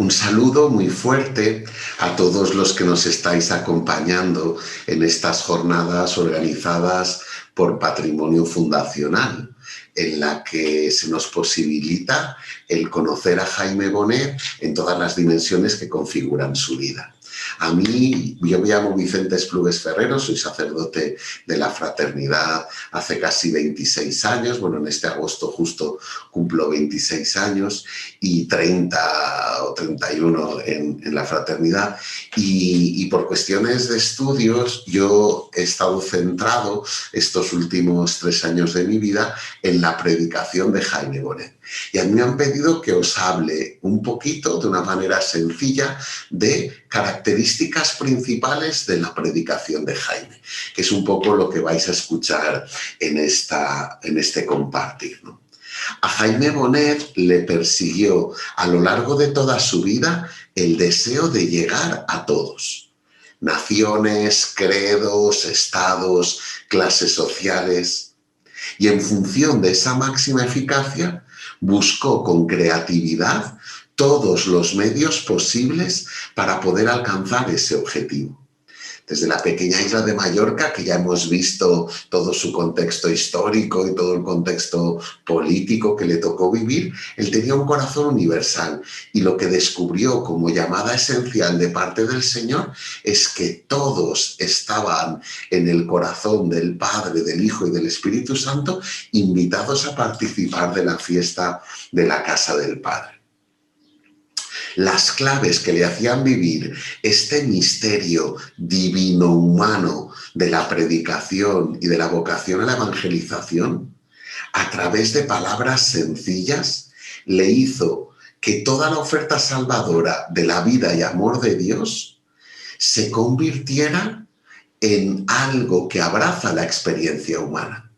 Un saludo muy fuerte a todos los que nos estáis acompañando en estas jornadas organizadas por Patrimonio Fundacional, en la que se nos posibilita el conocer a Jaime Bonet en todas las dimensiones que configuran su vida. A mí, yo me llamo Vicente Esplugues Ferrero, soy sacerdote de la Fraternidad hace casi 26 años, bueno, en este agosto justo cumplo 26 años y 30 o 31 en la Fraternidad y por cuestiones de estudios yo he estado centrado estos últimos 3 años de mi vida en la predicación de Jaime Bonet. Y a mí me han pedido que os hable un poquito, de una manera sencilla, de características principales de la predicación de Jaime, que es un poco lo que vais a escuchar en este compartir, ¿no? A Jaime Bonet le persiguió a lo largo de toda su vida el deseo de llegar a todos. Naciones, credos, estados, clases sociales. Y en función de esa máxima eficacia, buscó con creatividad todos los medios posibles para poder alcanzar ese objetivo. Desde la pequeña isla de Mallorca, que ya hemos visto todo su contexto histórico y todo el contexto político que le tocó vivir, él tenía un corazón universal y lo que descubrió como llamada esencial de parte del Señor es que todos estaban en el corazón del Padre, del Hijo y del Espíritu Santo, invitados a participar de la fiesta de la casa del Padre. Las claves que le hacían vivir este misterio divino-humano de la predicación y de la vocación a la evangelización, a través de palabras sencillas, le hizo que toda la oferta salvadora de la vida y amor de Dios se convirtiera en algo que abraza la experiencia humana.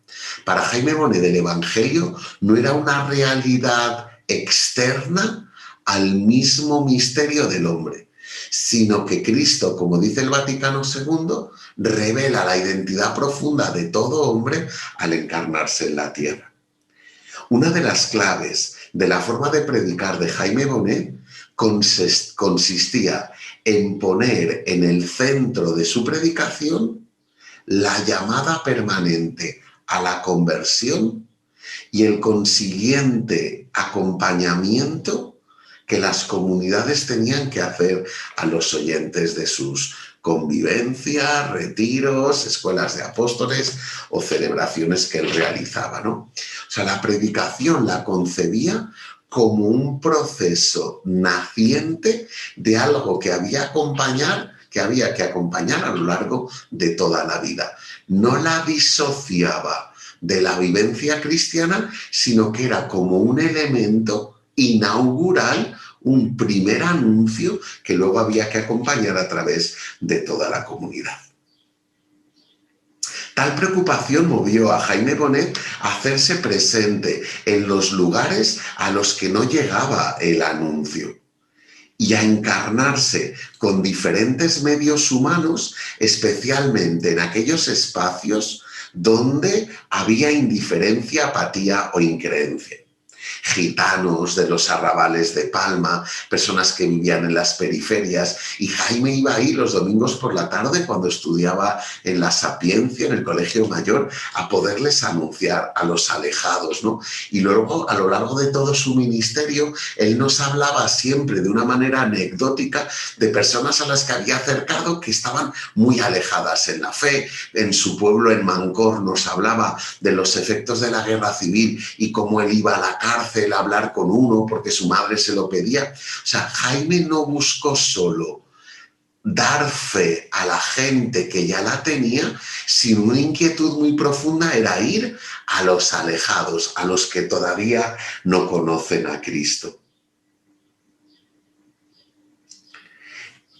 Para Jaime Bonet, el Evangelio no era una realidad externa al mismo misterio del hombre, sino que Cristo, como dice el Vaticano II, revela la identidad profunda de todo hombre al encarnarse en la tierra. Una de las claves de la forma de predicar de Jaime Bonet consistía en poner en el centro de su predicación la llamada permanente a la conversión y el consiguiente acompañamiento que las comunidades tenían que hacer a los oyentes de sus convivencias, retiros, escuelas de apóstoles o celebraciones que él realizaba, ¿no? O sea, la predicación la concebía como un proceso naciente de algo que había que acompañar a lo largo de toda la vida. No la disociaba de la vivencia cristiana, sino que era como un elemento inaugural, un primer anuncio que luego había que acompañar a través de toda la comunidad. Tal preocupación movió a Jaime Bonet a hacerse presente en los lugares a los que no llegaba el anuncio y a encarnarse con diferentes medios humanos, especialmente en aquellos espacios donde había indiferencia, apatía o increencia. Gitanos de los arrabales de Palma, personas que vivían en las periferias, y Jaime iba ahí los domingos por la tarde cuando estudiaba en la Sapiencia, en el Colegio Mayor, a poderles anunciar a los alejados, ¿no? Y luego, a lo largo de todo su ministerio, él nos hablaba siempre de una manera anecdótica de personas a las que había acercado que estaban muy alejadas en la fe. En su pueblo, en Mancor, nos hablaba de los efectos de la guerra civil y cómo él iba a la cárcel a hablar con uno porque su madre se lo pedía. O sea, Jaime no buscó solo dar fe a la gente que ya la tenía, sino una inquietud muy profunda era ir a los alejados, a los que todavía no conocen a Cristo.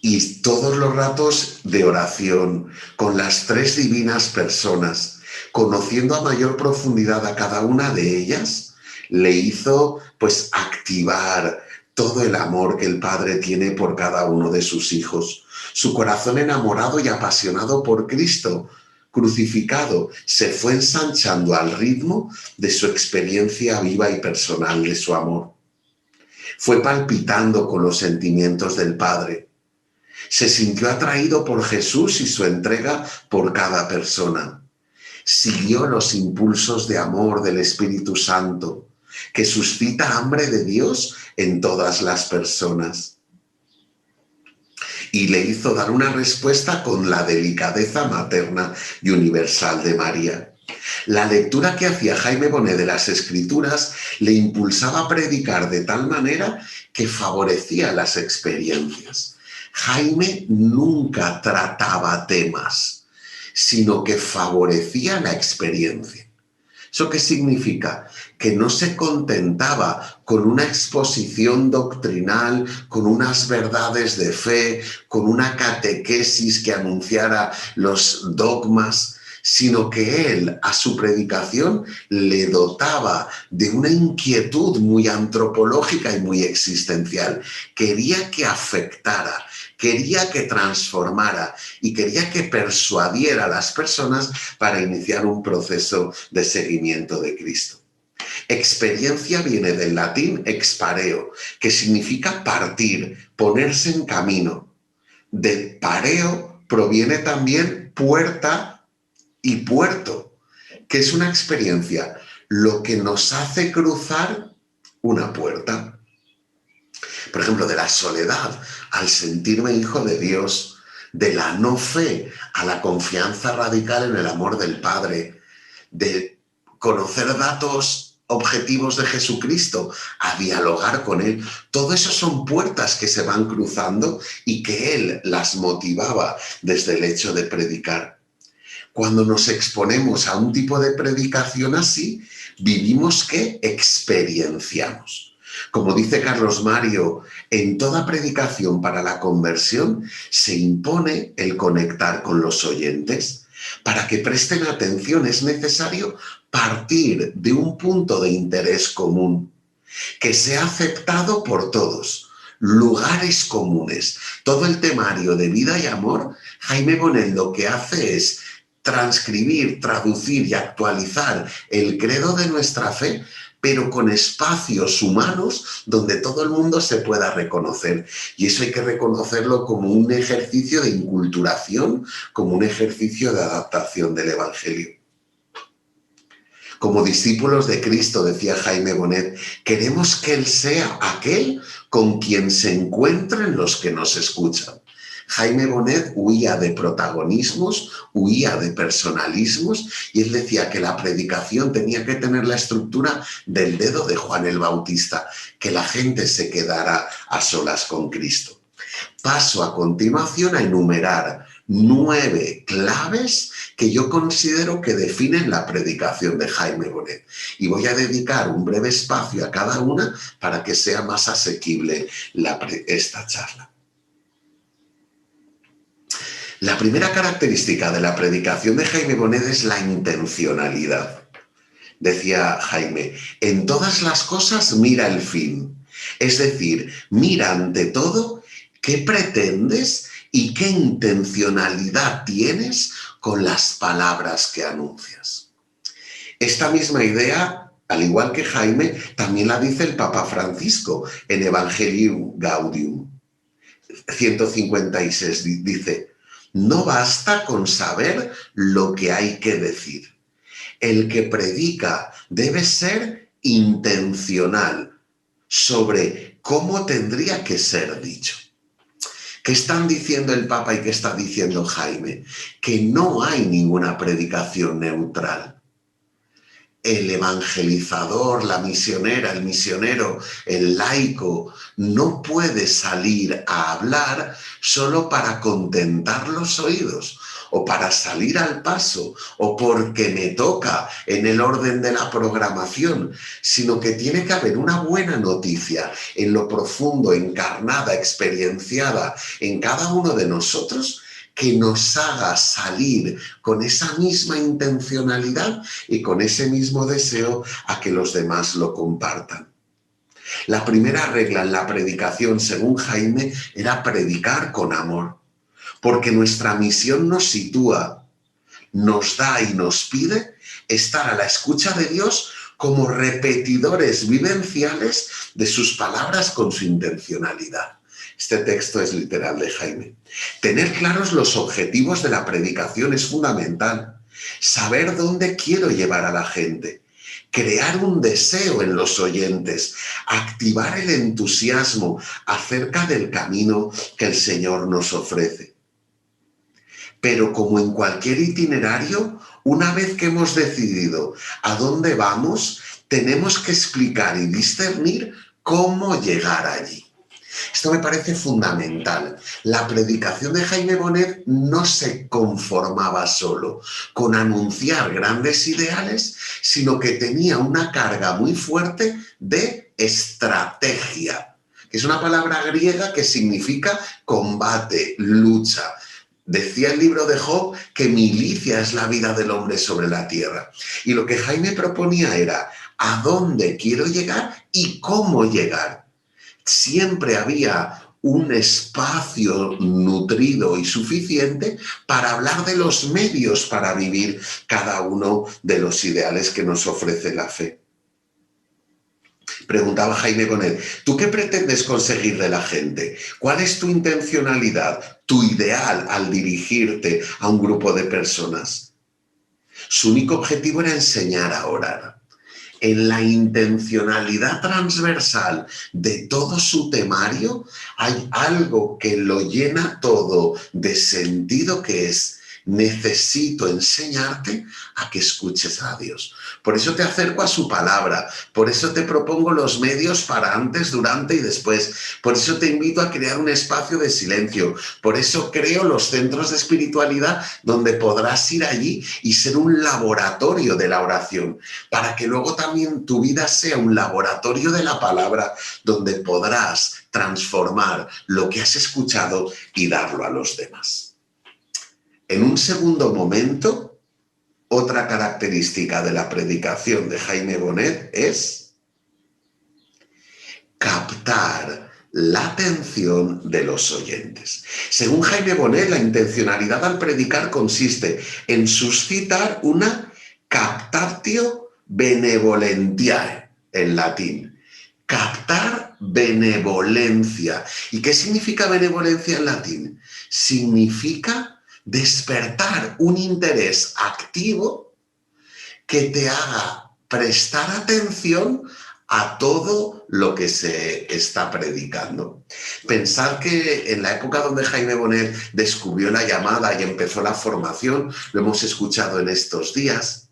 Y todos los ratos de oración, con las 3 divinas personas, conociendo a mayor profundidad a cada una de ellas, le hizo pues activar todo el amor que el Padre tiene por cada uno de sus hijos. Su corazón enamorado y apasionado por Cristo crucificado se fue ensanchando al ritmo de su experiencia viva y personal de su amor. Fue palpitando con los sentimientos del Padre. Se sintió atraído por Jesús y su entrega por cada persona. Siguió los impulsos de amor del Espíritu Santo, que suscita hambre de Dios en todas las personas. Y le hizo dar una respuesta con la delicadeza materna y universal de María. La lectura que hacía Jaime Bonet de las Escrituras le impulsaba a predicar de tal manera que favorecía las experiencias. Jaime nunca trataba temas, sino que favorecía la experiencia. ¿Eso qué significa? Que no se contentaba con una exposición doctrinal, con unas verdades de fe, con una catequesis que anunciara los dogmas, sino que él a su predicación le dotaba de una inquietud muy antropológica y muy existencial. Quería que afectara, quería que transformara y quería que persuadiera a las personas para iniciar un proceso de seguimiento de Cristo. Experiencia viene del latín expareo, que significa partir, ponerse en camino. De pareo proviene también puerta y puerto, que es una experiencia, lo que nos hace cruzar una puerta. Por ejemplo, de la soledad al sentirme hijo de Dios, de la no fe a la confianza radical en el amor del Padre, de conocer datos objetivos de Jesucristo, a dialogar con Él. Todo eso son puertas que se van cruzando y que Él las motivaba desde el hecho de predicar. Cuando nos exponemos a un tipo de predicación así, vivimos que experienciamos. Como dice Carlos Mario, en toda predicación para la conversión se impone el conectar con los oyentes. Para que presten atención es necesario partir de un punto de interés común, que sea aceptado por todos, lugares comunes. Todo el temario de vida y amor, Jaime Bonet lo que hace es transcribir, traducir y actualizar el credo de nuestra fe, pero con espacios humanos donde todo el mundo se pueda reconocer. Y eso hay que reconocerlo como un ejercicio de inculturación, como un ejercicio de adaptación del Evangelio. Como discípulos de Cristo, decía Jaime Bonet, queremos que Él sea aquel con quien se encuentren los que nos escuchan. Jaime Bonet huía de protagonismos, huía de personalismos, y él decía que la predicación tenía que tener la estructura del dedo de Juan el Bautista, que la gente se quedara a solas con Cristo. Paso a continuación a enumerar 9 claves que yo considero que definen la predicación de Jaime Bonet. Y voy a dedicar un breve espacio a cada una para que sea más asequible esta charla. La primera característica de la predicación de Jaime Bonet es la intencionalidad. Decía Jaime, en todas las cosas mira el fin. Es decir, mira ante todo qué pretendes y qué intencionalidad tienes con las palabras que anuncias. Esta misma idea, al igual que Jaime, también la dice el Papa Francisco en Evangelium Gaudium 156. Dice, no basta con saber lo que hay que decir. El que predica debe ser intencional sobre cómo tendría que ser dicho. ¿Qué están diciendo el Papa y qué está diciendo Jaime? Que no hay ninguna predicación neutral. El evangelizador, la misionera, el misionero, el laico, no puede salir a hablar solo para contentar los oídos o para salir al paso o porque me toca en el orden de la programación, sino que tiene que haber una buena noticia en lo profundo, encarnada, experienciada en cada uno de nosotros, que nos haga salir con esa misma intencionalidad y con ese mismo deseo a que los demás lo compartan. La primera regla en la predicación, según Jaime, era predicar con amor, porque nuestra misión nos sitúa, nos da y nos pide estar a la escucha de Dios como repetidores vivenciales de sus palabras con su intencionalidad. Este texto es literal de Jaime. Tener claros los objetivos de la predicación es fundamental. Saber dónde quiero llevar a la gente. Crear un deseo en los oyentes. Activar el entusiasmo acerca del camino que el Señor nos ofrece. Pero como en cualquier itinerario, una vez que hemos decidido a dónde vamos, tenemos que explicar y discernir cómo llegar allí. Esto me parece fundamental. La predicación de Jaime Bonet no se conformaba solo con anunciar grandes ideales, sino que tenía una carga muy fuerte de estrategia, que es una palabra griega que significa combate, lucha. Decía el libro de Job que milicia es la vida del hombre sobre la tierra. Y lo que Jaime proponía era a dónde quiero llegar y cómo llegar. Siempre había un espacio nutrido y suficiente para hablar de los medios para vivir cada uno de los ideales que nos ofrece la fe. Preguntaba Jaime Bonet, ¿tú qué pretendes conseguir de la gente? ¿Cuál es tu intencionalidad, tu ideal al dirigirte a un grupo de personas? Su único objetivo era enseñar a orar. En la intencionalidad transversal de todo su temario hay algo que lo llena todo de sentido, que es: necesito enseñarte a que escuches a Dios. Por eso te acerco a su palabra, por eso te propongo los medios para antes, durante y después, por eso te invito a crear un espacio de silencio, por eso creo los centros de espiritualidad donde podrás ir allí y ser un laboratorio de la oración, para que luego también tu vida sea un laboratorio de la palabra donde podrás transformar lo que has escuchado y darlo a los demás. En un segundo momento, otra característica de la predicación de Jaime Bonet es captar la atención de los oyentes. Según Jaime Bonet, la intencionalidad al predicar consiste en suscitar una captatio benevolentiae, en latín. Captar benevolencia. ¿Y qué significa benevolencia en latín? Significa despertar un interés activo que te haga prestar atención a todo lo que se está predicando. Pensad que en la época donde Jaime Bonet descubrió la llamada y empezó la formación, lo hemos escuchado en estos días,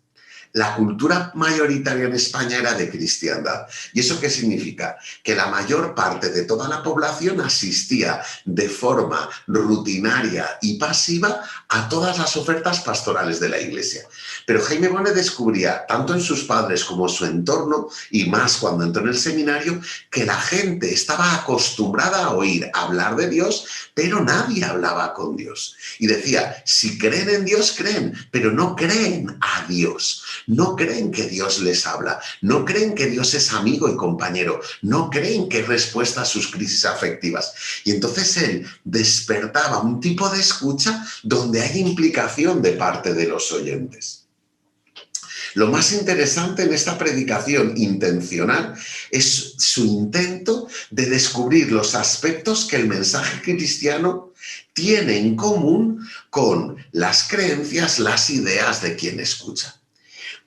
la cultura mayoritaria en España era de cristiandad. ¿Y eso qué significa? Que la mayor parte de toda la población asistía de forma rutinaria y pasiva a todas las ofertas pastorales de la Iglesia. Pero Jaime Bonet descubría, tanto en sus padres como en su entorno, y más cuando entró en el seminario, que la gente estaba acostumbrada a oír hablar de Dios, pero nadie hablaba con Dios. Y decía, si creen en Dios, creen, pero no creen a Dios. No creen que Dios les habla, no creen que Dios es amigo y compañero, no creen que es respuesta a sus crisis afectivas. Y entonces él despertaba un tipo de escucha donde hay implicación de parte de los oyentes. Lo más interesante en esta predicación intencional es su intento de descubrir los aspectos que el mensaje cristiano tiene en común con las creencias, las ideas de quien escucha.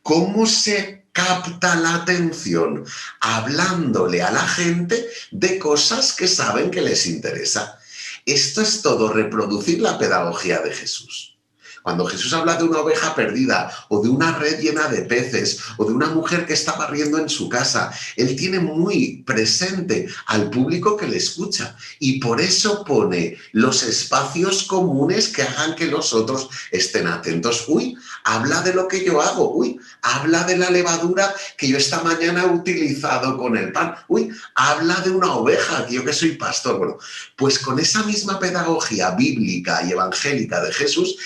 ¿Cómo se capta la atención? Hablándole a la gente de cosas que saben que les interesa. Esto es todo reproducir la pedagogía de Jesús. Cuando Jesús habla de una oveja perdida o de una red llena de peces o de una mujer que está barriendo en su casa, él tiene muy presente al público que le escucha y por eso pone los espacios comunes que hagan que los otros estén atentos. Uy, habla de lo que yo hago. Uy, habla de la levadura que yo esta mañana he utilizado con el pan. Uy, habla de una oveja, que yo que soy pastor. Bueno, pues con esa misma pedagogía bíblica y evangélica de Jesús,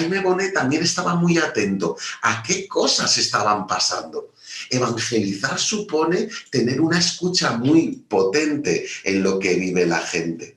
Jaime Bonet también estaba muy atento a qué cosas estaban pasando. Evangelizar supone tener una escucha muy potente en lo que vive la gente.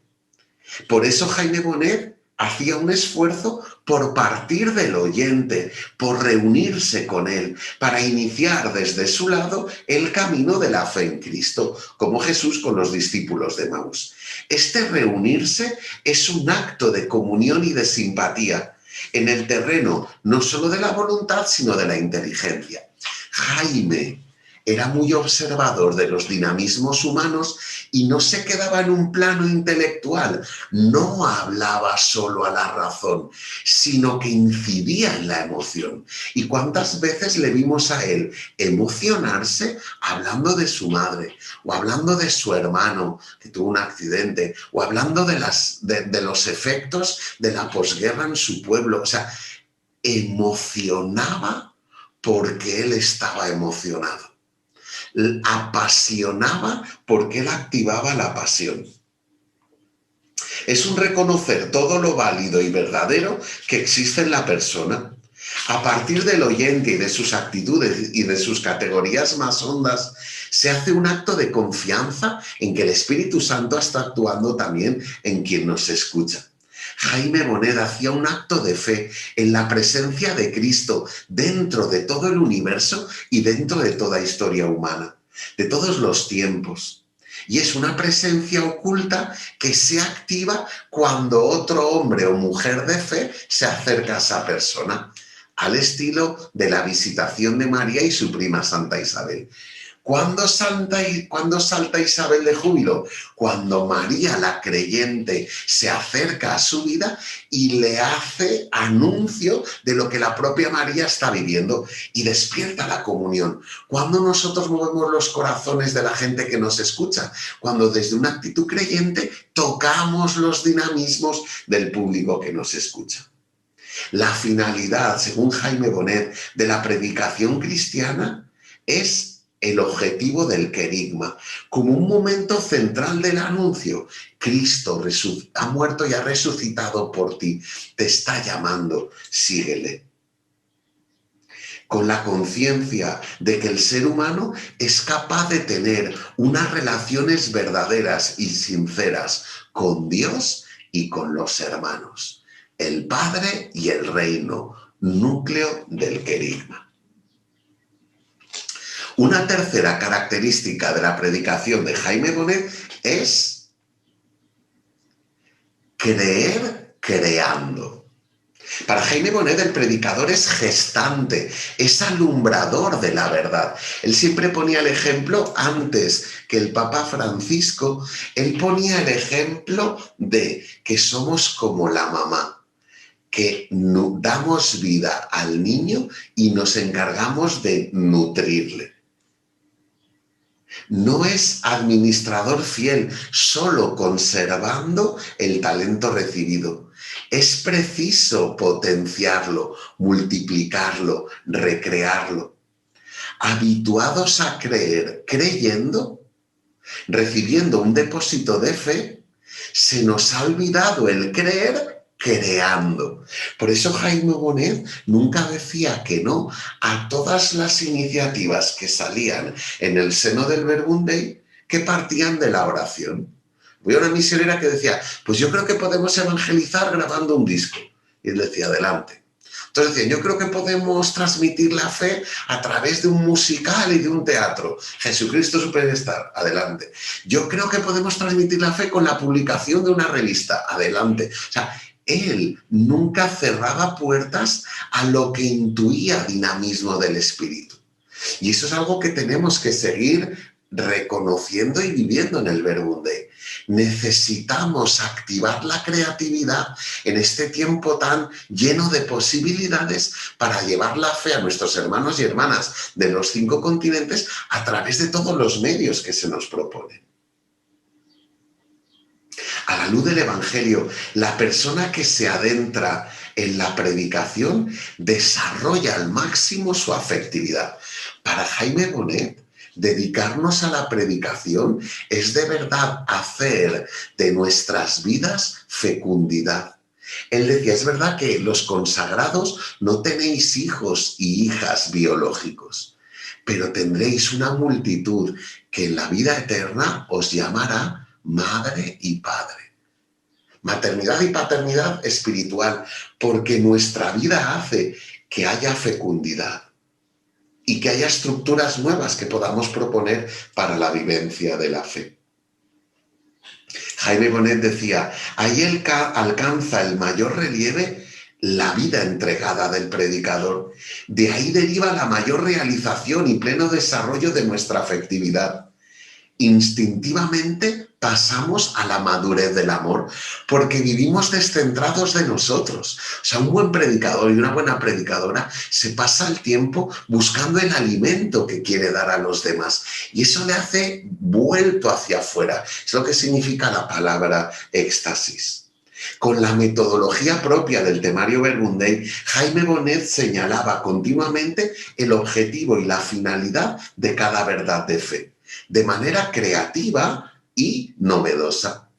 Por eso Jaime Bonet hacía un esfuerzo por partir del oyente, por reunirse con él, para iniciar desde su lado el camino de la fe en Cristo, como Jesús con los discípulos de Maús. Este reunirse es un acto de comunión y de simpatía en el terreno no solo de la voluntad, sino de la inteligencia. Jaime era muy observador de los dinamismos humanos y no se quedaba en un plano intelectual, no hablaba solo a la razón, sino que incidía en la emoción. ¿Y cuántas veces le vimos a él emocionarse hablando de su madre, o hablando de su hermano que tuvo un accidente, o hablando de los efectos de la posguerra en su pueblo? O sea, emocionaba porque él estaba emocionado. Apasionaba porque él activaba la pasión. Es un reconocer todo lo válido y verdadero que existe en la persona. A partir del oyente y de sus actitudes y de sus categorías más hondas, se hace un acto de confianza en que el Espíritu Santo está actuando también en quien nos escucha. Jaime Bonet hacía un acto de fe en la presencia de Cristo dentro de todo el universo y dentro de toda historia humana, de todos los tiempos. Y es una presencia oculta que se activa cuando otro hombre o mujer de fe se acerca a esa persona, al estilo de la visitación de María y su prima Santa Isabel. ¿Cuándo salta Isabel de júbilo? Cuando María, la creyente, se acerca a su vida y le hace anuncio de lo que la propia María está viviendo y despierta la comunión. ¿Cuándo nosotros movemos los corazones de la gente que nos escucha? Cuando desde una actitud creyente tocamos los dinamismos del público que nos escucha. La finalidad, según Jaime Bonet, de la predicación cristiana es el objetivo del querigma, como un momento central del anuncio. Cristo ha muerto y ha resucitado por ti, te está llamando, síguele. Con la conciencia de que el ser humano es capaz de tener unas relaciones verdaderas y sinceras con Dios y con los hermanos, el Padre y el Reino, núcleo del querigma. Una tercera característica de la predicación de Jaime Bonet es creer creando. Para Jaime Bonet el predicador es gestante, es alumbrador de la verdad. Él siempre ponía el ejemplo, antes que el Papa Francisco, él ponía el ejemplo de que somos como la mamá, que damos vida al niño y nos encargamos de nutrirle. No es administrador fiel, solo conservando el talento recibido. Es preciso potenciarlo, multiplicarlo, recrearlo. Habituados a creer, creyendo, recibiendo un depósito de fe, se nos ha olvidado el creer creando. Por eso Jaime Bonet nunca decía que no a todas las iniciativas que salían en el seno del Verbum Dei que partían de la oración. Había una misionera que decía, pues yo creo que podemos evangelizar grabando un disco. Y él decía, adelante. Entonces decían, yo creo que podemos transmitir la fe a través de un musical y de un teatro. Jesucristo Superstar, adelante. Yo creo que podemos transmitir la fe con la publicación de una revista, adelante. O sea, él nunca cerraba puertas a lo que intuía dinamismo del espíritu. Y eso es algo que tenemos que seguir reconociendo y viviendo en el Verbum Dei. Necesitamos activar la creatividad en este tiempo tan lleno de posibilidades para llevar la fe a nuestros hermanos y hermanas de los 5 continentes a través de todos los medios que se nos proponen. A la luz del Evangelio, la persona que se adentra en la predicación desarrolla al máximo su afectividad. Para Jaime Bonet, dedicarnos a la predicación es de verdad hacer de nuestras vidas fecundidad. Él decía, es verdad que los consagrados no tenéis hijos y hijas biológicos, pero tendréis una multitud que en la vida eterna os llamará madre y padre. maternidad y paternidad espiritual, porque nuestra vida hace que haya fecundidad y que haya estructuras nuevas que podamos proponer para la vivencia de la fe. Jaime Bonet decía, ahí alcanza el mayor relieve la vida entregada del predicador. De ahí deriva la mayor realización y pleno desarrollo de nuestra afectividad. Instintivamente pasamos a la madurez del amor porque vivimos descentrados de nosotros. O sea, un buen predicador y una buena predicadora se pasa el tiempo buscando el alimento que quiere dar a los demás y eso le hace vuelto hacia afuera. Es lo que significa la palabra éxtasis. Con la metodología propia del temario Verbum Dei, Jaime Bonet señalaba continuamente el objetivo y la finalidad de cada verdad de fe, de manera creativa y novedosa.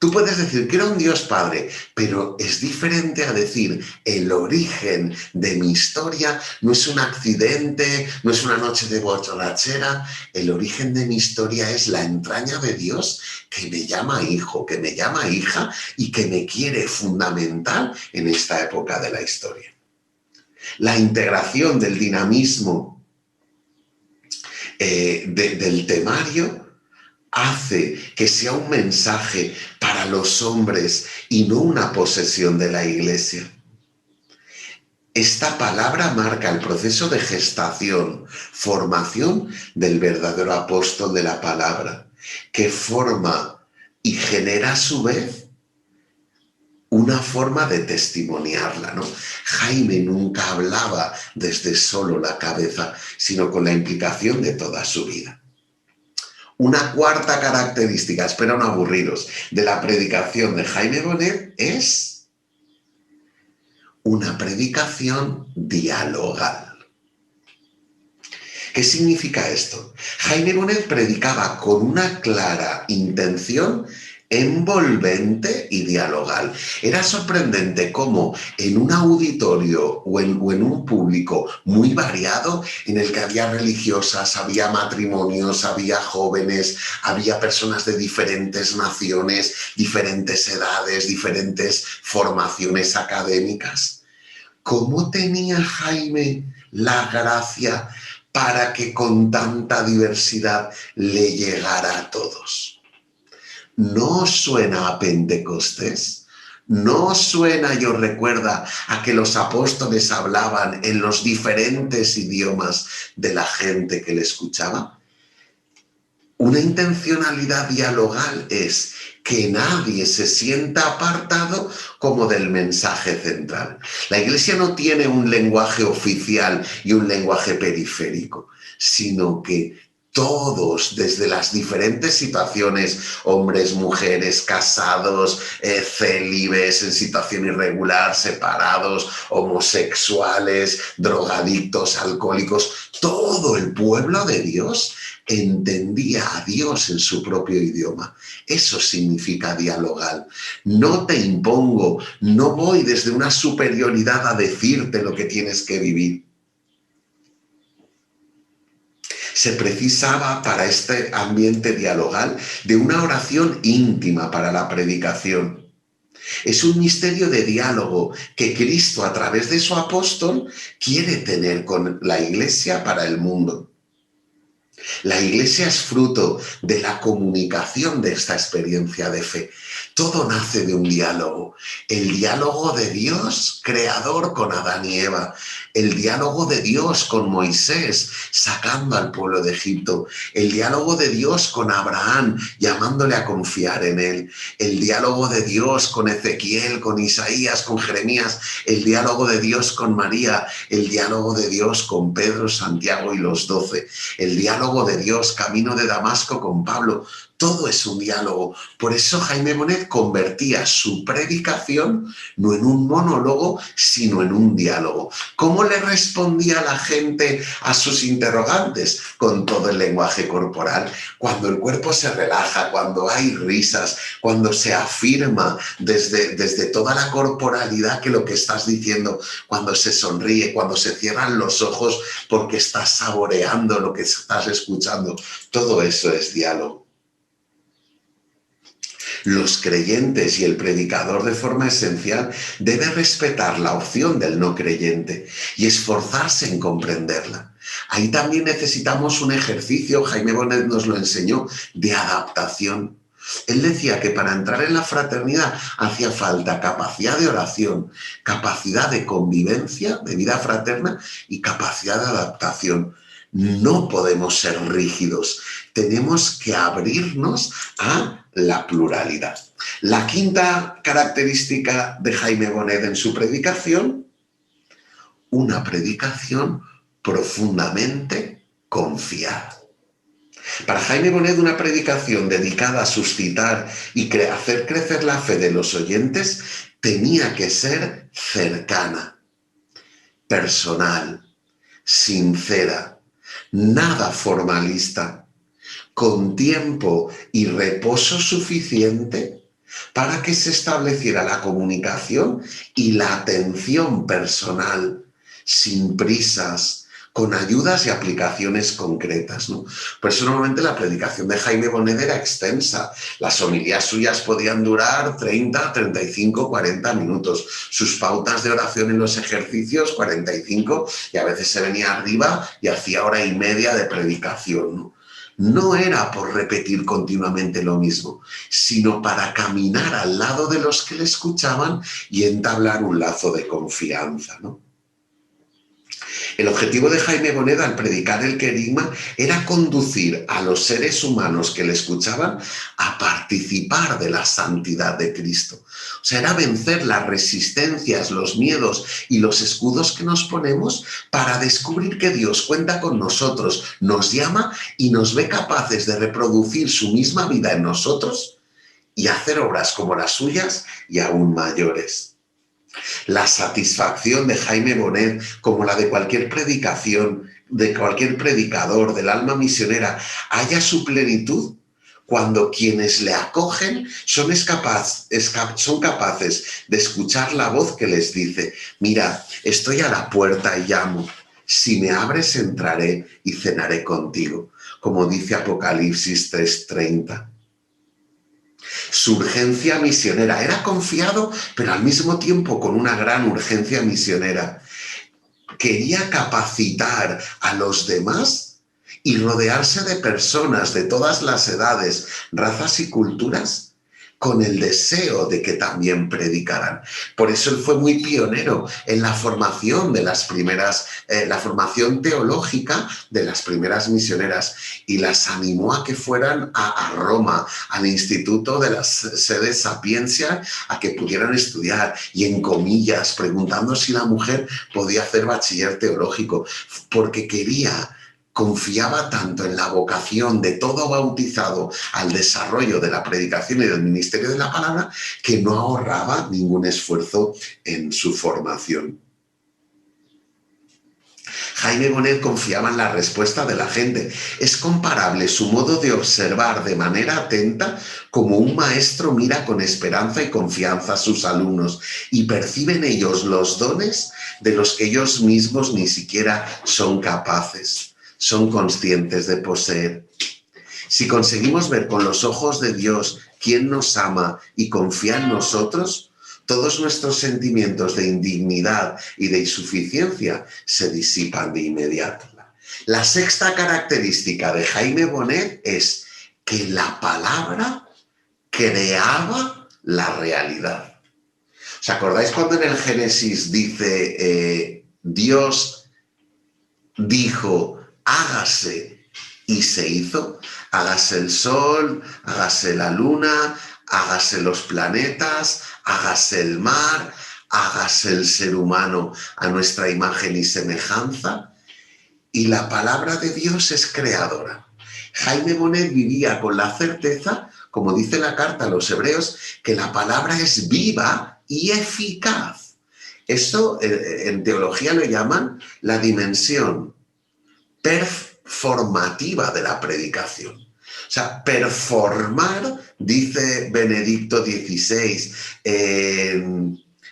Tú puedes decir, quiero un Dios Padre, pero es diferente a decir, el origen de mi historia no es un accidente, no es una noche de borrachera, el origen de mi historia es la entraña de Dios que me llama hijo, que me llama hija y que me quiere fundamental en esta época de la historia. La integración del dinamismo del temario hace que sea un mensaje para los hombres y no una posesión de la Iglesia. Esta palabra marca el proceso de gestación, formación del verdadero apóstol de la palabra, que forma y genera a su vez una forma de testimoniarla, ¿no? Jaime nunca hablaba desde solo la cabeza, sino con la implicación de toda su vida. Una cuarta característica, espero no aburriros, de la predicación de Jaime Bonet es una predicación dialogal. ¿Qué significa esto? Jaime Bonet predicaba con una clara intención envolvente y dialogal. Era sorprendente cómo en un auditorio o en un público muy variado, en el que había religiosas, había matrimonios, había jóvenes, había personas de diferentes naciones, diferentes edades, diferentes formaciones académicas. ¿Cómo tenía Jaime la gracia para que con tanta diversidad le llegara a todos? ¿No suena a Pentecostés? ¿No suena y os recuerda a que los apóstoles hablaban en los diferentes idiomas de la gente que le escuchaba? Una intencionalidad dialogal es que nadie se sienta apartado como del mensaje central. La Iglesia no tiene un lenguaje oficial y un lenguaje periférico, sino que todos, desde las diferentes situaciones, hombres, mujeres, casados, célibes, en situación irregular, separados, homosexuales, drogadictos, alcohólicos, todo el pueblo de Dios entendía a Dios en su propio idioma. Eso significa dialogar. No te impongo, no voy desde una superioridad a decirte lo que tienes que vivir. Se precisaba para este ambiente dialogal de una oración íntima para la predicación. Es un misterio de diálogo que Cristo, a través de su apóstol, quiere tener con la Iglesia para el mundo. La Iglesia es fruto de la comunicación de esta experiencia de fe. Todo nace de un diálogo. El diálogo de Dios, creador, con Adán y Eva. El diálogo de Dios con Moisés, sacando al pueblo de Egipto. El diálogo de Dios con Abraham, llamándole a confiar en él. El diálogo de Dios con Ezequiel, con Isaías, con Jeremías. El diálogo de Dios con María. El diálogo de Dios con Pedro, Santiago y los 12. El diálogo de Dios, camino de Damasco, con Pablo. Todo es un diálogo. Por eso Jaime Bonet convertía su predicación no en un monólogo, sino en un diálogo. ¿Cómo le respondía la gente a sus interrogantes? Con todo el lenguaje corporal. Cuando el cuerpo se relaja, cuando hay risas, cuando se afirma desde toda la corporalidad que lo que estás diciendo, cuando se sonríe, cuando se cierran los ojos porque estás saboreando lo que estás escuchando. Todo eso es diálogo. Los creyentes y el predicador de forma esencial debe respetar la opción del no creyente y esforzarse en comprenderla. Ahí también necesitamos un ejercicio, Jaime Bonet nos lo enseñó, de adaptación. Él decía que para entrar en la fraternidad hacía falta capacidad de oración, capacidad de convivencia, de vida fraterna y capacidad de adaptación. No podemos ser rígidos, tenemos que abrirnos a la pluralidad. La quinta característica de Jaime Bonet en su predicación, una predicación profundamente confiada. Para Jaime Bonet, una predicación dedicada a suscitar y hacer crecer la fe de los oyentes tenía que ser cercana, personal, sincera, nada formalista, con tiempo y reposo suficiente para que se estableciera la comunicación y la atención personal, sin prisas, con ayudas y aplicaciones concretas, ¿no? Por eso normalmente la predicación de Jaime Bonet era extensa. Las homilías suyas podían durar 30, 35, 40 minutos. Sus pautas de oración en los ejercicios, 45, y a veces se venía arriba y hacía hora y media de predicación, ¿no? No era por repetir continuamente lo mismo, sino para caminar al lado de los que le escuchaban y entablar un lazo de confianza, ¿no? El objetivo de Jaime Bonet al predicar el querigma era conducir a los seres humanos que le escuchaban a participar de la santidad de Cristo. O sea, era vencer las resistencias, los miedos y los escudos que nos ponemos para descubrir que Dios cuenta con nosotros, nos llama y nos ve capaces de reproducir su misma vida en nosotros y hacer obras como las suyas y aún mayores. La satisfacción de Jaime Bonet, como la de cualquier predicación, de cualquier predicador del alma misionera, halla su plenitud cuando quienes le acogen son capaces de escuchar la voz que les dice: mira, estoy a la puerta y llamo. Si me abres, entraré y cenaré contigo, como dice Apocalipsis 3:30. Su urgencia misionera. Era confiado, pero al mismo tiempo con una gran urgencia misionera. Quería capacitar a los demás y rodearse de personas de todas las edades, razas y culturas con el deseo de que también predicaran. Por eso él fue muy pionero en la formación de las primeras, la formación teológica de las primeras misioneras, y las animó a que fueran a Roma, al Instituto de las Sedes Sapientia, a que pudieran estudiar, y en comillas, preguntando si la mujer podía hacer bachiller teológico, porque confiaba tanto en la vocación de todo bautizado al desarrollo de la predicación y del ministerio de la palabra, que no ahorraba ningún esfuerzo en su formación. Jaime Bonet confiaba en la respuesta de la gente. Es comparable su modo de observar de manera atenta como un maestro mira con esperanza y confianza a sus alumnos y percibe en ellos los dones de los que ellos mismos ni siquiera son capaces, son conscientes de poseer. Si conseguimos ver con los ojos de Dios quién nos ama y confía en nosotros, todos nuestros sentimientos de indignidad y de insuficiencia se disipan de inmediato. La sexta característica de Jaime Bonet es que la palabra creaba la realidad. ¿Os acordáis cuando en el Génesis dice Dios dijo: hágase, y se hizo? Hágase el sol, hágase la luna, hágase los planetas, hágase el mar, hágase el ser humano a nuestra imagen y semejanza. Y la palabra de Dios es creadora. Jaime Bonet vivía con la certeza, como dice la carta a los hebreos, que la palabra es viva y eficaz. Esto en teología lo llaman la dimensión performativa de la predicación. O sea, performar, dice Benedicto XVI,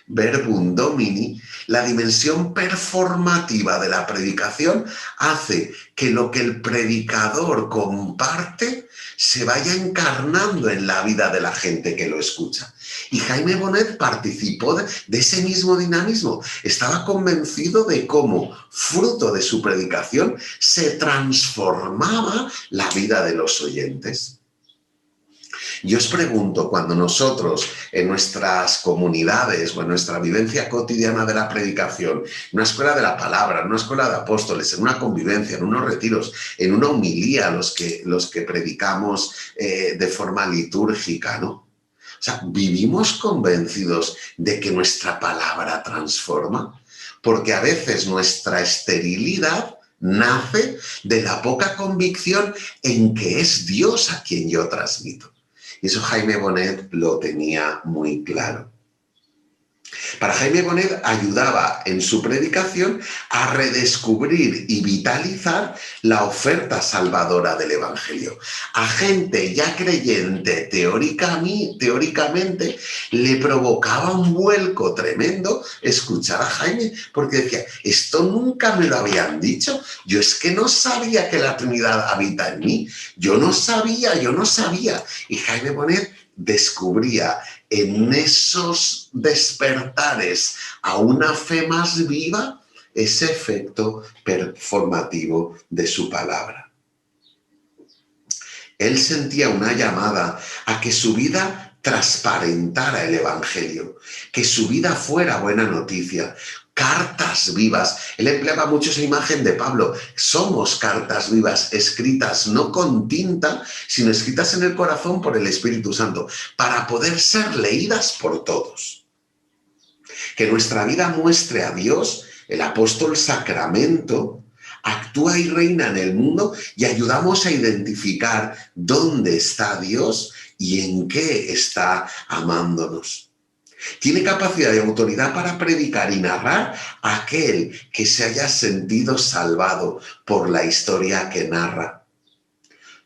verbum domini, la dimensión performativa de la predicación hace que lo que el predicador comparte se vaya encarnando en la vida de la gente que lo escucha. Y Jaime Bonet participó de ese mismo dinamismo. Estaba convencido de cómo, fruto de su predicación, se transformaba la vida de los oyentes. Yo os pregunto, cuando nosotros en nuestras comunidades o en nuestra vivencia cotidiana de la predicación, en una escuela de la palabra, en una escuela de apóstoles, en una convivencia, en unos retiros, en una homilía, los que predicamos de forma litúrgica, ¿no? O sea, ¿vivimos convencidos de que nuestra palabra transforma? Porque a veces nuestra esterilidad nace de la poca convicción en que es Dios a quien yo transmito. Y eso Jaime Bonet lo tenía muy claro. Para Jaime Bonet ayudaba en su predicación a redescubrir y vitalizar la oferta salvadora del Evangelio. A gente ya creyente teóricamente le provocaba un vuelco tremendo escuchar a Jaime, porque decía, esto nunca me lo habían dicho, yo es que no sabía que la Trinidad habita en mí, yo no sabía. Y Jaime Bonet descubría en esos despertares a una fe más viva ese efecto performativo de su palabra. Él sentía una llamada a que su vida transparentara el Evangelio, que su vida fuera buena noticia, cartas vivas. Él empleaba mucho esa imagen de Pablo. Somos cartas vivas escritas no con tinta, sino escritas en el corazón por el Espíritu Santo, para poder ser leídas por todos. Que nuestra vida muestre a Dios, el apóstol Sacramento, actúa y reina en el mundo y ayudamos a identificar dónde está Dios y en qué está amándonos. Tiene capacidad de autoridad para predicar y narrar a aquel que se haya sentido salvado por la historia que narra.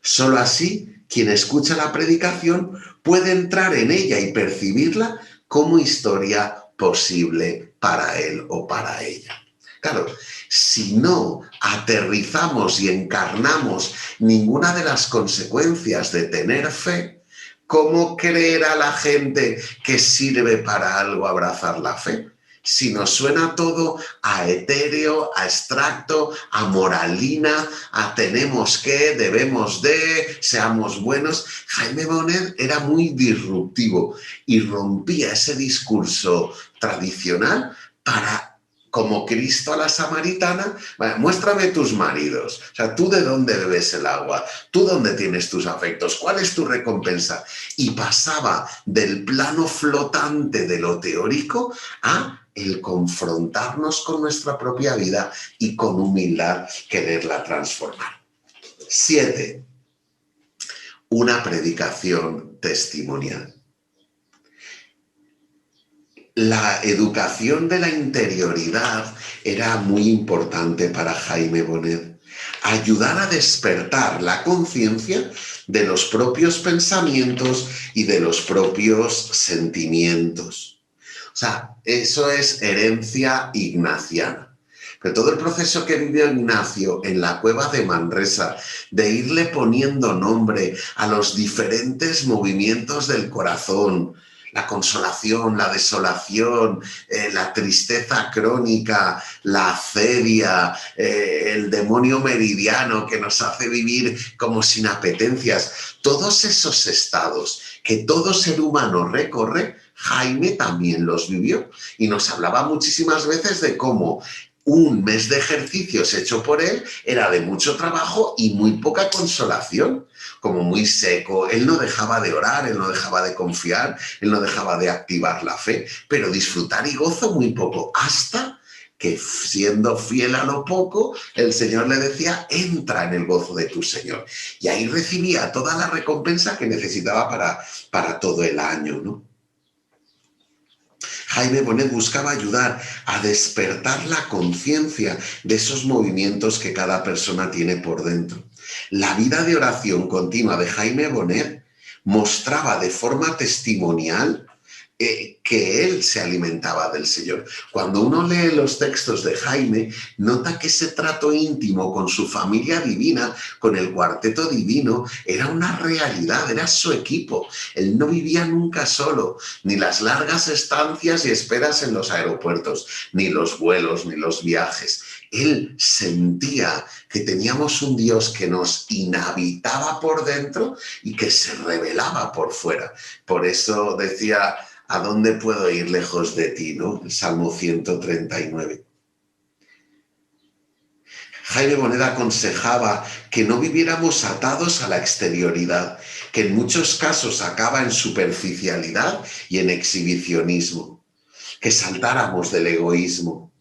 Solo así, quien escucha la predicación puede entrar en ella y percibirla como historia posible para él o para ella. Claro, si no aterrizamos y encarnamos ninguna de las consecuencias de tener fe, ¿cómo creerá la gente que sirve para algo abrazar la fe? Si nos suena todo a etéreo, a extracto, a moralina, a tenemos que, debemos de, seamos buenos. Jaime Bonet era muy disruptivo y rompía ese discurso tradicional para, como Cristo a la samaritana, muéstrame tus maridos. O sea, ¿tú de dónde bebes el agua? ¿Tú dónde tienes tus afectos? ¿Cuál es tu recompensa? Y pasaba del plano flotante de lo teórico a el confrontarnos con nuestra propia vida y con humildad quererla transformar. 7. Una predicación testimonial. La educación de la interioridad era muy importante para Jaime Bonet. Ayudar a despertar la conciencia de los propios pensamientos y de los propios sentimientos. O sea, eso es herencia ignaciana. Pero todo el proceso que vivió Ignacio en la cueva de Manresa, de irle poniendo nombre a los diferentes movimientos del corazón, la consolación, la desolación, la tristeza crónica, la acedia, el demonio meridiano que nos hace vivir como sin apetencias. Todos esos estados que todo ser humano recorre, Jaime también los vivió y nos hablaba muchísimas veces de cómo un mes de ejercicios hecho por él era de mucho trabajo y muy poca consolación, como muy seco. Él no dejaba de orar, él no dejaba de confiar, él no dejaba de activar la fe, pero disfrutar y gozo muy poco, hasta que siendo fiel a lo poco, el Señor le decía, entra en el gozo de tu Señor. Y ahí recibía toda la recompensa que necesitaba para todo el año, ¿no? Jaime Bonet buscaba ayudar a despertar la conciencia de esos movimientos que cada persona tiene por dentro. La vida de oración continua de Jaime Bonet mostraba de forma testimonial que él se alimentaba del Señor. Cuando uno lee los textos de Jaime, nota que ese trato íntimo con su familia divina, con el cuarteto divino, era una realidad, era su equipo. Él no vivía nunca solo, ni las largas estancias y esperas en los aeropuertos, ni los vuelos, ni los viajes. Él sentía que teníamos un Dios que nos inhabitaba por dentro y que se revelaba por fuera. Por eso decía: ¿a dónde puedo ir lejos de ti?, ¿no? El Salmo 139. Jaime Bonet aconsejaba que no viviéramos atados a la exterioridad, que en muchos casos acaba en superficialidad y en exhibicionismo, que saltáramos del egoísmo.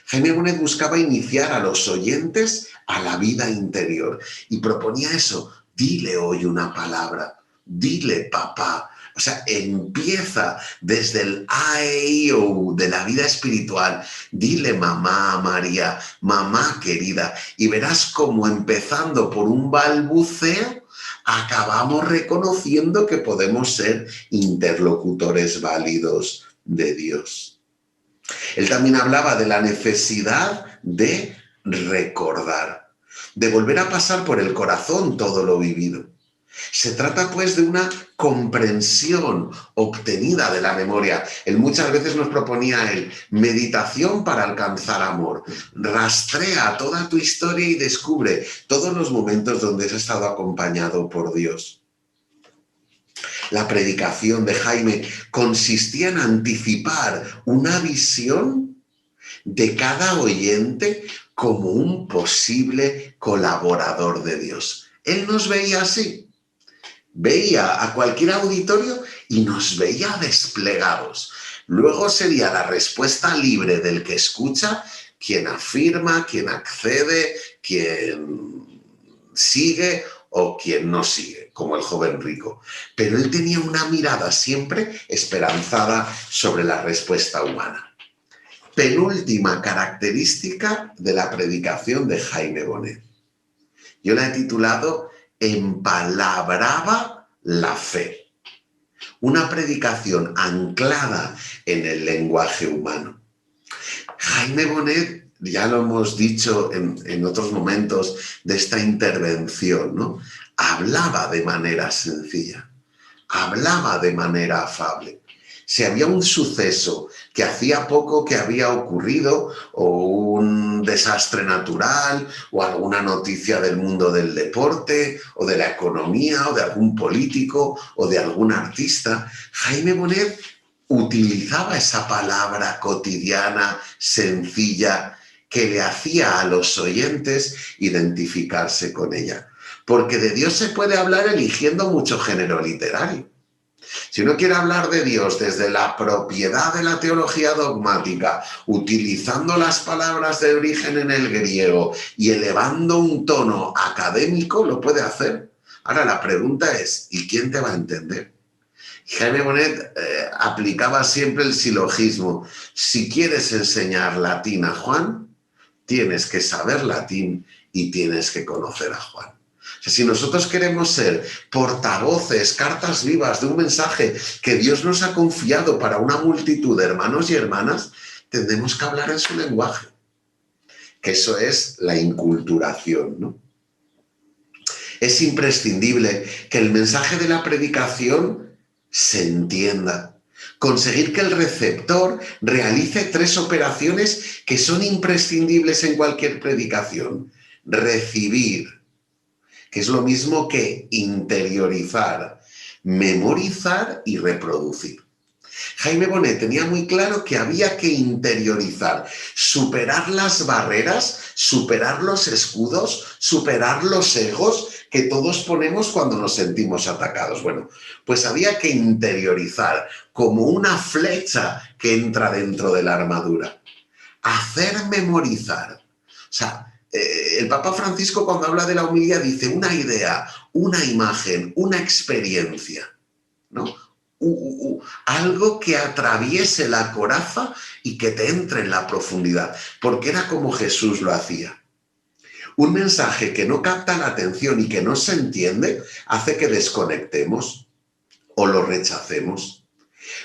Jaime Bonet buscaba iniciar a los oyentes a la vida interior y proponía eso: dile hoy una palabra, dile papá. O sea, empieza desde el A, E, I, O, U de la vida espiritual. Dile mamá María, mamá querida, y verás cómo empezando por un balbuceo acabamos reconociendo que podemos ser interlocutores válidos de Dios. Él también hablaba de la necesidad de recordar, de volver a pasar por el corazón todo lo vivido. Se trata pues de una comprensión obtenida de la memoria. Él muchas veces nos proponía meditación para alcanzar amor. Rastrea toda tu historia y descubre todos los momentos donde has estado acompañado por Dios. La predicación de Jaime consistía en anticipar una visión de cada oyente como un posible colaborador de Dios. Él nos veía así. Veía a cualquier auditorio y nos veía desplegados. Luego sería la respuesta libre del que escucha quien afirma, quien accede, quien sigue o quien no sigue, como el joven rico. Pero él tenía una mirada siempre esperanzada sobre la respuesta humana. Penúltima característica de la predicación de Jaime Bonet. Yo la he titulado Empalabraba la fe. Una predicación anclada en el lenguaje humano. Jaime Bonet, ya lo hemos dicho en otros momentos de esta intervención, ¿no? Hablaba de manera sencilla, hablaba de manera afable. Si había un suceso que hacía poco que había ocurrido, o un desastre natural, o alguna noticia del mundo del deporte, o de la economía, o de algún político, o de algún artista, Jaime Bonet utilizaba esa palabra cotidiana, sencilla, que le hacía a los oyentes identificarse con ella. Porque de Dios se puede hablar eligiendo mucho género literario. Si uno quiere hablar de Dios desde la propiedad de la teología dogmática, utilizando las palabras de origen en el griego y elevando un tono académico, lo puede hacer. Ahora la pregunta es, ¿y quién te va a entender? Jaime Bonet aplicaba siempre el silogismo. Si quieres enseñar latín a Juan, tienes que saber latín y tienes que conocer a Juan. O sea, si nosotros queremos ser portavoces, cartas vivas de un mensaje que Dios nos ha confiado para una multitud de hermanos y hermanas, tendremos que hablar en su lenguaje. Que eso es la inculturación, ¿no? Es imprescindible que el mensaje de la predicación se entienda. Conseguir que el receptor realice 3 operaciones que son imprescindibles en cualquier predicación. Recibir, que es lo mismo que interiorizar, memorizar y reproducir. Jaime Bonet tenía muy claro que había que interiorizar, superar las barreras, superar los escudos, superar los egos que todos ponemos cuando nos sentimos atacados. Bueno, pues había que interiorizar como una flecha que entra dentro de la armadura. Hacer memorizar. O sea, el Papa Francisco, cuando habla de la homilía, dice una idea, una imagen, una experiencia, ¿no? Algo que atraviese la coraza y que te entre en la profundidad, porque era como Jesús lo hacía. Un mensaje que no capta la atención y que no se entiende hace que desconectemos o lo rechacemos.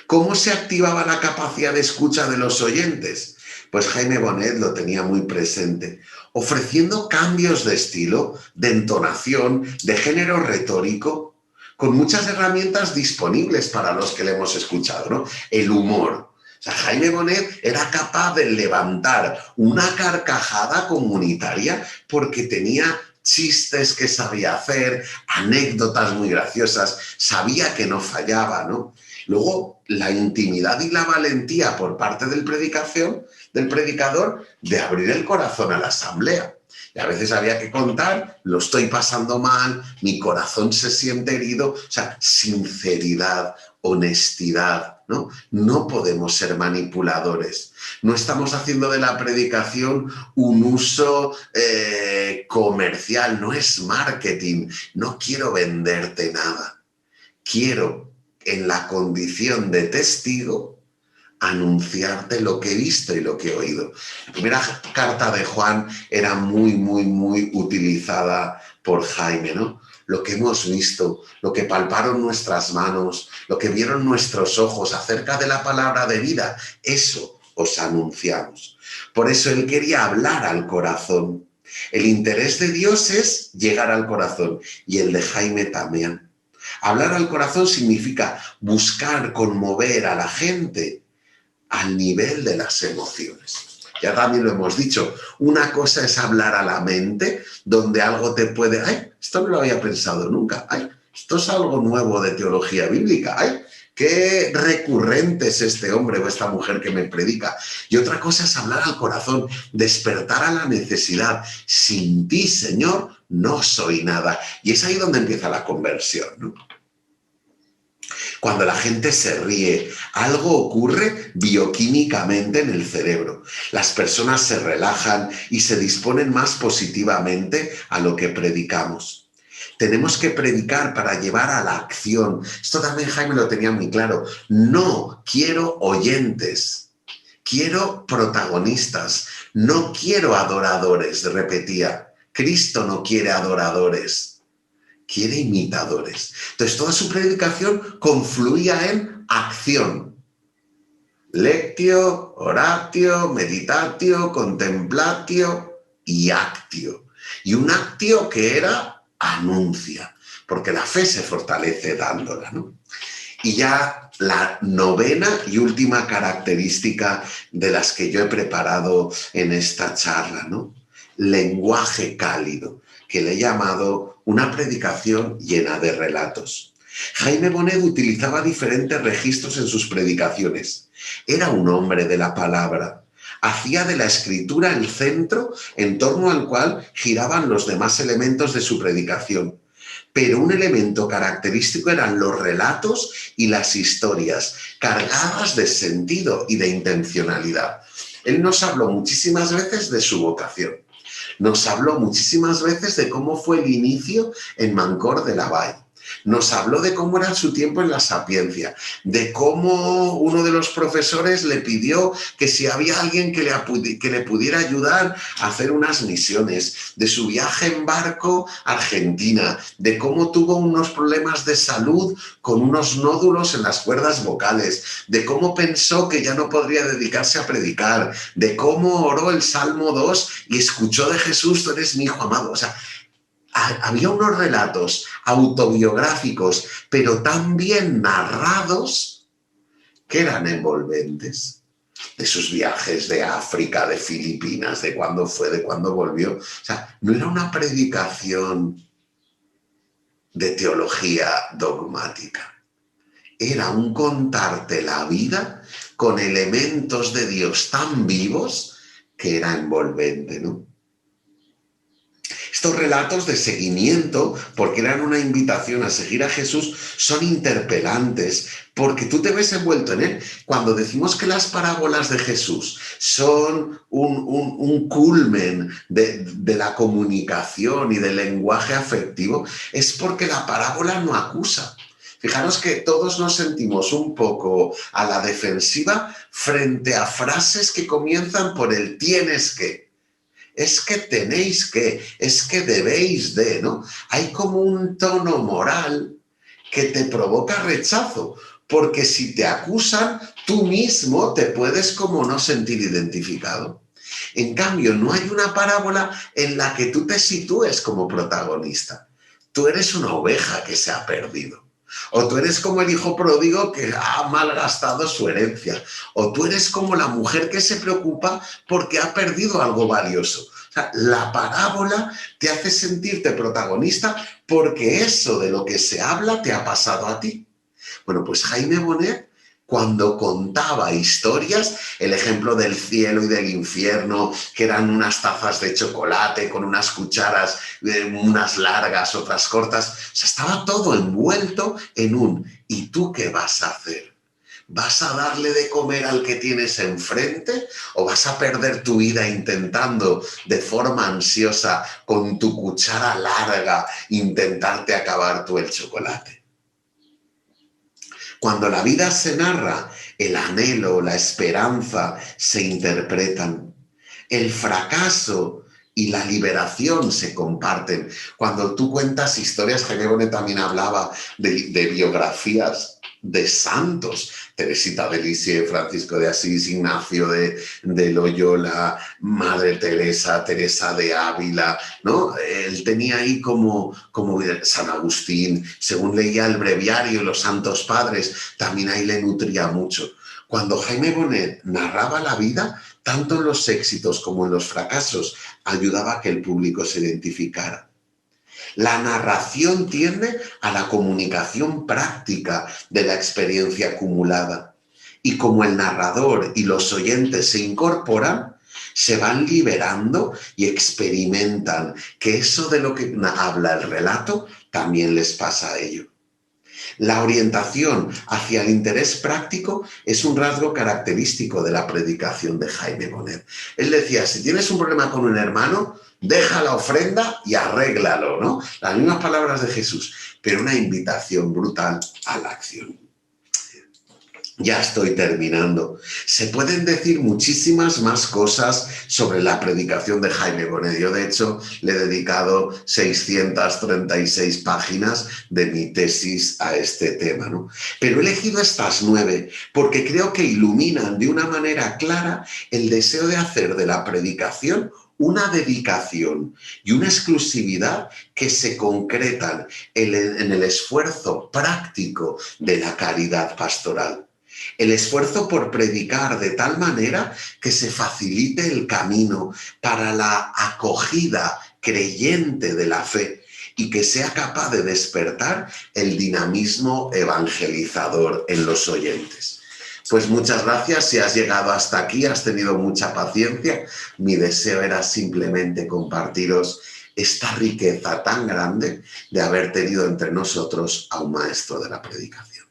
¿Cómo se activaba la capacidad de escucha de los oyentes? Pues Jaime Bonet lo tenía muy presente, ofreciendo cambios de estilo, de entonación, de género retórico, con muchas herramientas disponibles para los que le hemos escuchado, ¿no? El humor. O sea, Jaime Bonet era capaz de levantar una carcajada comunitaria porque tenía chistes que sabía hacer, anécdotas muy graciosas, sabía que no fallaba, ¿no? Luego, la intimidad y la valentía por parte del predicador de abrir el corazón a la asamblea. Y a veces había que contar, lo estoy pasando mal, mi corazón se siente herido. O sea, sinceridad, honestidad, ¿no? No podemos ser manipuladores. No estamos haciendo de la predicación un uso comercial, no es marketing. No quiero venderte nada. Quiero, en la condición de testigo, anunciarte lo que he visto y lo que he oído. La primera carta de Juan era muy utilizada por Jaime, ¿no? Lo que hemos visto, lo que palparon nuestras manos, lo que vieron nuestros ojos acerca de la palabra de vida, eso os anunciamos. Por eso él quería hablar al corazón. El interés de Dios es llegar al corazón y el de Jaime también. Hablar al corazón significa buscar conmover a la gente al nivel de las emociones. Ya también lo hemos dicho, una cosa es hablar a la mente, donde algo te puede, ¡ay! Esto no lo había pensado nunca, ¡ay! Esto es algo nuevo de teología bíblica, ¡ay! Qué recurrente es este hombre o esta mujer que me predica. Y otra cosa es hablar al corazón, despertar a la necesidad. Sin ti, Señor, no soy nada. Y es ahí donde empieza la conversión, ¿no? Cuando la gente se ríe, algo ocurre bioquímicamente en el cerebro. Las personas se relajan y se disponen más positivamente a lo que predicamos. Tenemos que predicar para llevar a la acción. Esto también Jaime lo tenía muy claro. No quiero oyentes, quiero protagonistas. No quiero adoradores, repetía. Cristo no quiere adoradores, quiere imitadores. Entonces, toda su predicación confluía en acción. Lectio, oratio, meditatio, contemplatio y actio. Y un actio que era anuncia, porque la fe se fortalece dándola, ¿no? Y ya la novena y última característica de las que yo he preparado en esta charla, ¿no? Lenguaje cálido, que le he llamado una predicación llena de relatos. Jaime Bonet utilizaba diferentes registros en sus predicaciones. Era un hombre de la palabra. Hacía de la escritura el centro en torno al cual giraban los demás elementos de su predicación. Pero un elemento característico eran los relatos y las historias, cargadas de sentido y de intencionalidad. Él nos habló muchísimas veces de su vocación. Nos habló muchísimas veces de cómo fue el inicio en Mancor de la Vall. Nos habló de cómo era su tiempo en la Sapiencia, de cómo uno de los profesores le pidió que si había alguien que le pudiera ayudar a hacer unas misiones, de su viaje en barco a Argentina, de cómo tuvo unos problemas de salud con unos nódulos en las cuerdas vocales, de cómo pensó que ya no podría dedicarse a predicar, de cómo oró el Salmo 2 y escuchó de Jesús, tú eres mi hijo amado. O sea, había unos relatos autobiográficos, pero tan bien narrados que eran envolventes. De sus viajes de África, de Filipinas, de cuándo fue, de cuándo volvió. O sea, no era una predicación de teología dogmática. Era un contarte la vida con elementos de Dios tan vivos que era envolvente, ¿no? Estos relatos de seguimiento, porque eran una invitación a seguir a Jesús, son interpelantes, porque tú te ves envuelto en él. Cuando decimos que las parábolas de Jesús son un culmen de la comunicación y del lenguaje afectivo, es porque la parábola no acusa. Fijaros que todos nos sentimos un poco a la defensiva frente a frases que comienzan por el tienes que. Es que tenéis que, es que debéis de, ¿no? Hay como un tono moral que te provoca rechazo, porque si te acusan, tú mismo te puedes como no sentir identificado. En cambio, no hay una parábola en la que tú te sitúes como protagonista. Tú eres una oveja que se ha perdido. O tú eres como el hijo pródigo que ha malgastado su herencia. O tú eres como la mujer que se preocupa porque ha perdido algo valioso. O sea, la parábola te hace sentirte protagonista porque eso de lo que se habla te ha pasado a ti. Bueno, pues Jaime Bonet, cuando contaba historias, el ejemplo del cielo y del infierno, que eran unas tazas de chocolate con unas cucharas, unas largas, otras cortas, o sea, estaba todo envuelto en un ¿y tú qué vas a hacer? ¿Vas a darle de comer al que tienes enfrente o vas a perder tu vida intentando de forma ansiosa con tu cuchara larga intentarte acabar tú el chocolate? Cuando la vida se narra, el anhelo, la esperanza se interpretan. El fracaso y la liberación se comparten. Cuando tú cuentas historias, Jaime Bonet también hablaba de biografías de santos, Teresita de Lisieux, Francisco de Asís, Ignacio de Loyola, Madre Teresa, Teresa de Ávila, ¿no? Él tenía ahí como San Agustín, según leía el breviario, los santos padres, también ahí le nutría mucho. Cuando Jaime Bonet narraba la vida, tanto en los éxitos como en los fracasos, ayudaba a que el público se identificara. La narración tiende a la comunicación práctica de la experiencia acumulada. Y como el narrador y los oyentes se incorporan, se van liberando y experimentan que eso de lo que habla el relato también les pasa a ellos. La orientación hacia el interés práctico es un rasgo característico de la predicación de Jaime Bonet. Él decía, si tienes un problema con un hermano, deja la ofrenda y arréglalo, ¿no? Las mismas palabras de Jesús, pero una invitación brutal a la acción. Ya estoy terminando. Se pueden decir muchísimas más cosas sobre la predicación de Jaime Bonet. Yo, de hecho, le he dedicado 636 páginas de mi tesis a este tema, ¿no? Pero he elegido estas 9 porque creo que iluminan de una manera clara el deseo de hacer de la predicación una dedicación y una exclusividad que se concretan en el esfuerzo práctico de la caridad pastoral. El esfuerzo por predicar de tal manera que se facilite el camino para la acogida creyente de la fe y que sea capaz de despertar el dinamismo evangelizador en los oyentes. Pues muchas gracias, si has llegado hasta aquí, has tenido mucha paciencia. Mi deseo era simplemente compartiros esta riqueza tan grande de haber tenido entre nosotros a un maestro de la predicación.